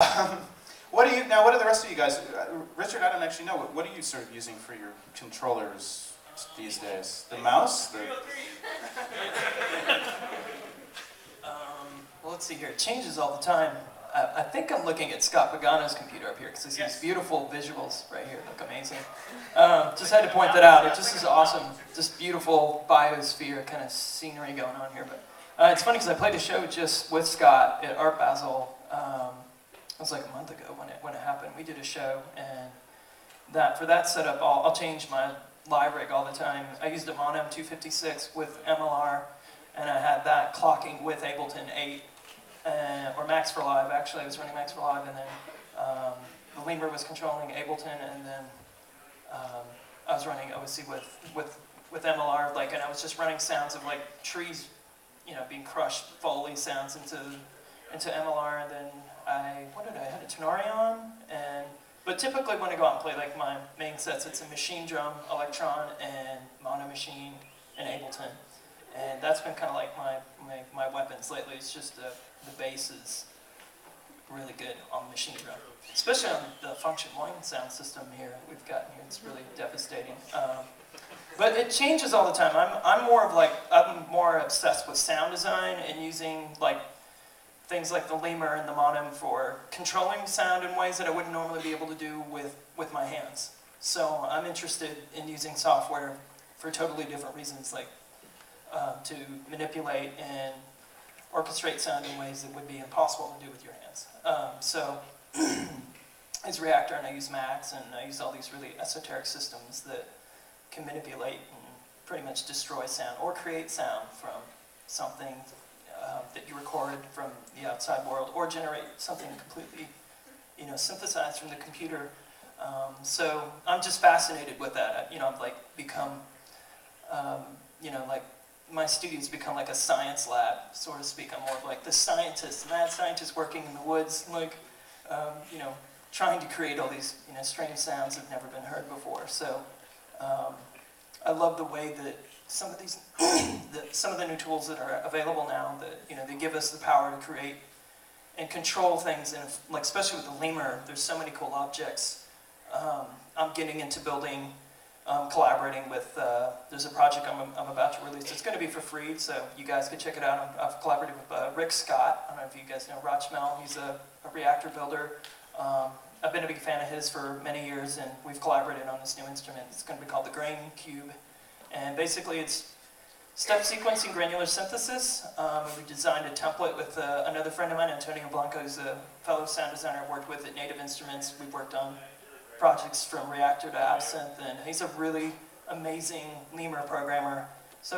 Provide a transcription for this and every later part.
What are the rest of you guys? Richard, I don't actually know. What are you sort of using for your controllers these days? The mouse? Well, let's see here. It changes all the time. I think I'm looking at Scott Pagano's computer up here because I see these beautiful visuals right here. Look amazing. Just had to point that out. It just is awesome. Just beautiful biosphere kind of scenery going on here. But it's funny because I played a show just with Scott at Art Basel. It was like a month ago when it happened. We did a show, and for that setup, I'll change my live rig all the time. I used a NAMM 256 with MLR, and I had that clocking with Ableton 8, or Max for Live. Actually, I was running Max for Live, and then the lemur was controlling Ableton, and then I was running OSC with MLR, and I was just running sounds of like trees, being crushed, Foley sounds into MLR, and then I had a Tenorion, but typically when I go out and play like my main sets, it's a machine drum, Electron, and mono machine, and Ableton. And that's been kind of like my weapons lately. It's just the bass is really good on the machine drum, especially on the Function 1 sound system here we've got here. It's really devastating. But it changes all the time. I'm more obsessed with sound design and using things like the lemur and the mono for controlling sound in ways that I wouldn't normally be able to do with my hands. So I'm interested in using software for totally different reasons, to manipulate and orchestrate sound in ways that would be impossible to do with your hands. So I use Reactor, and I use Max, and I use all these really esoteric systems that can manipulate and pretty much destroy sound or create sound from something that you recorded from the outside world, or generate something completely, synthesized from the computer. So I'm just fascinated with that. I've become, my studio's become like a science lab, so to speak. I'm more of like the scientist, mad scientist working in the woods, trying to create all these, strange sounds that have never been heard before. So I love the way that some of these, some of the new tools that are available now, that they give us the power to create and control things, and especially with the lemur, there's so many cool objects. I'm getting into building, collaborating with. There's a project I'm about to release. It's going to be for free, so you guys can check it out. I've collaborated with Rick Scott. I don't know if you guys know Rochmel. He's a reactor builder. I've been a big fan of his for many years, and we've collaborated on this new instrument. It's going to be called the Grain Cube. And basically it's step sequencing granular synthesis. We designed a template with another friend of mine, Antonio Blanco, who's a fellow sound designer I worked with at Native Instruments. We've worked on projects from Reactor to Absinthe, and he's a really amazing lemur programmer. So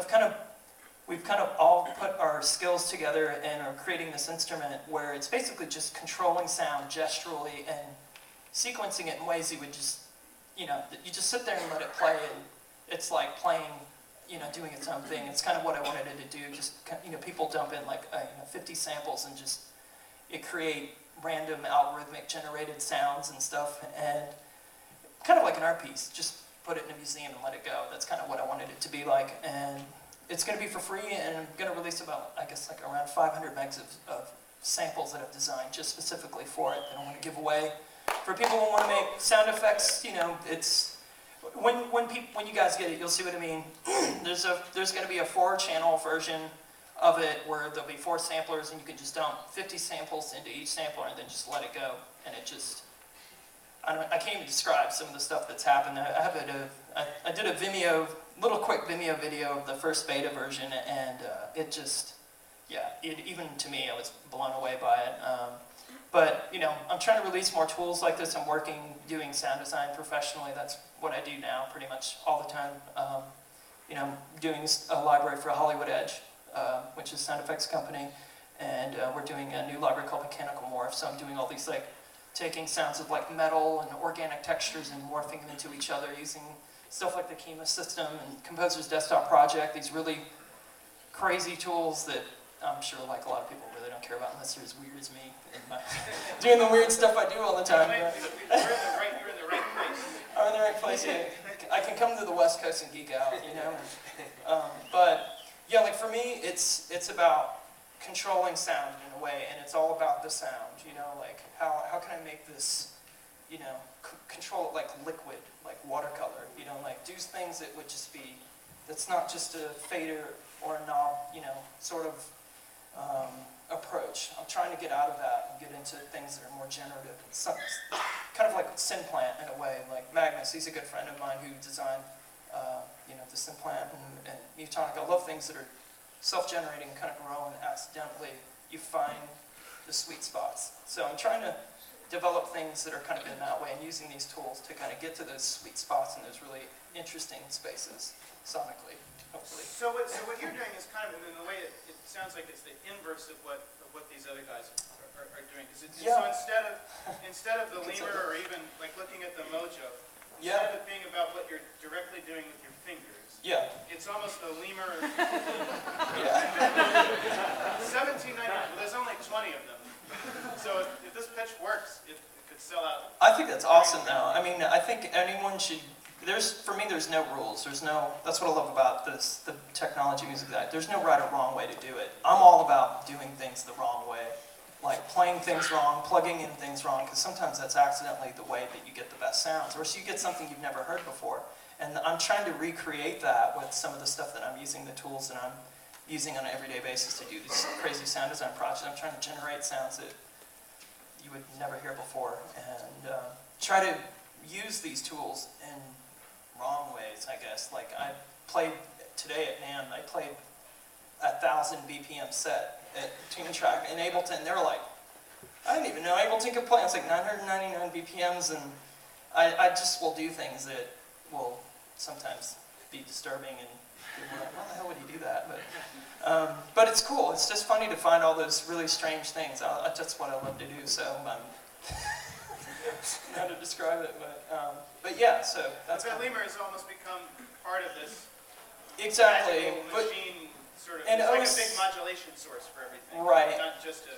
we've kind of all put our skills together and are creating this instrument where it's basically just controlling sound gesturally and sequencing it in ways you would just, you just sit there and let it play, and it's like playing, doing its own thing. It's kind of what I wanted it to do. Just, people dump in 50 samples and just, it create random algorithmic generated sounds and stuff, and kind of like an art piece. Just put it in a museum and let it go. That's kind of what I wanted it to be like. And it's going to be for free, and I'm going to release about, around 500 megs of samples that I've designed just specifically for it that I want to give away. For people who want to make sound effects, it's, when you guys get it, you'll see what I mean. There's going to be a 4-channel version of it where there'll be 4 samplers, and you can just dump 50 samples into each sampler and then just let it go. And it just, I can't even describe some of the stuff that's happened. I did a Vimeo, little quick Vimeo video of the first beta version, and it just, even to me, I was blown away by it. But, I'm trying to release more tools like this. I'm doing sound design professionally. That's what I do now pretty much all the time. Doing a library for Hollywood Edge, which is a sound effects company. And we're doing a new library called Mechanical Morph. So I'm doing all these, taking sounds of metal and organic textures and morphing them into each other using stuff like the Kima system and Composer's Desktop Project. These really crazy tools that I'm sure a lot of people really don't care about unless they're as weird as me and doing the weird stuff I do all the time. You're in the right place. I'm in the right place, yeah. I can come to the West Coast and geek out, But, for me, it's about controlling sound in a way, and it's all about the sound, you know, like how can I make this, you know, control it like liquid, like watercolor, you know, like do things that would just be, that's not just a fader or a knob, you know, sort of approach. I'm trying to get out of that and get into things that are more generative. Some, kind of like Synplant in a way, like Magnus, he's a good friend of mine who designed, you know, the Synplant and Mutonic. I love things that are self-generating, kind of grow, and accidentally you find the sweet spots. So I'm trying to develop things that are kind of in that way and using these tools to kind of get to those sweet spots and those really interesting spaces sonically, hopefully. So what you're doing is kind of, in a way, it sounds like it's the inverse of what these other guys are doing. So instead of the lemur, or even like looking at the Mojo, instead of it being about what you're directly doing with your fingers, it's almost the lemur. 1790, well, there's only 20 of them. So if this pitch works, it could sell out. I think that's awesome, though. I mean, I think anyone should. For me, there's no rules. There's no. That's what I love about this, the technology music. There's no right or wrong way to do it. I'm all about doing things the wrong way, like playing things wrong, plugging in things wrong, because sometimes that's accidentally the way that you get the best sounds, or so you get something you've never heard before. And I'm trying to recreate that with some of the stuff that I'm using, the tools that I'm using on an everyday basis to do these crazy sound design projects. I'm trying to generate sounds that you would never hear before, and try to use these tools in wrong ways, I guess. Like I played today at NAMM, I played a 1,000 BPM set at Tune Track in Ableton. They were like, I didn't even know Ableton could play. It's like 999 BPMs, and I just will do things that will sometimes be disturbing, and people are like, why the hell would you do that? But it's cool. It's just funny to find all those really strange things. That's what I love to do. So I don't know how to describe it, but yeah. So that's. But lemur has almost become part of this. Exactly. Machine sort of. And It's like a big modulation source for everything. Right. Not just a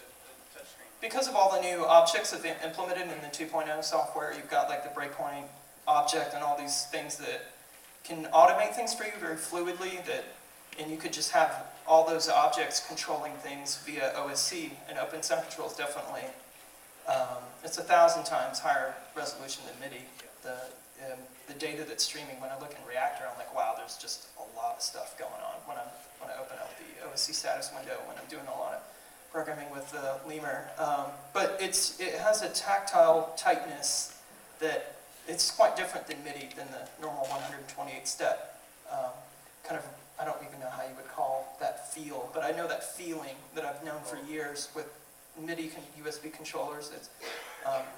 touchscreen. Because of all the new objects that they implemented in the 2.0 software, you've got like the breakpoint object and all these things that can automate things for you very fluidly, and you could just have all those objects controlling things via OSC, and Open Sound Control is definitely, it's 1,000 times higher resolution than MIDI. The data that's streaming, when I look in Reactor, I'm like, wow, there's just a lot of stuff going on when I open up the OSC status window, when I'm doing a lot of programming with the lemur. But it has a tactile tightness that it's quite different than MIDI, than the normal 128 step. Kind of, I don't even know how you would call that feel, but I know that feeling that I've known for years with MIDI USB controllers.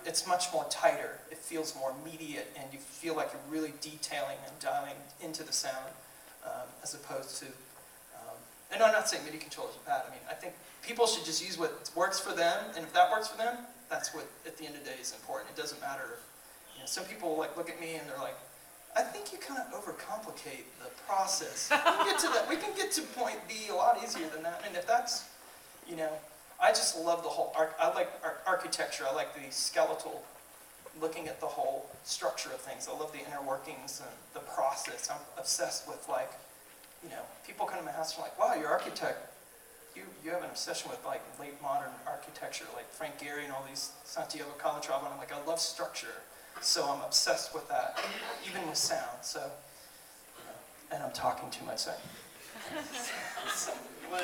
It's much more tighter. It feels more immediate, and you feel like you're really detailing and dialing into the sound, as opposed to. And I'm not saying MIDI controllers are bad. I mean, I think people should just use what works for them, and if that works for them, that's what, at the end of the day, is important. It doesn't matter. You know, some people like look at me and they're like, I think you kind of overcomplicate the process. We can get to point B a lot easier than that. And if that's, you know, I just love the whole, I like architecture. I like the skeletal, looking at the whole structure of things. I love the inner workings and the process. I'm obsessed with, like, you know, people come to my house and are like, wow, you're an architect. You have an obsession with like late modern architecture, like Frank Gehry and all these Santiago Calatrava. And I'm like, I love structure. So I'm obsessed with that, even with sound. So, you know, and I'm talking too much. Sorry. Well,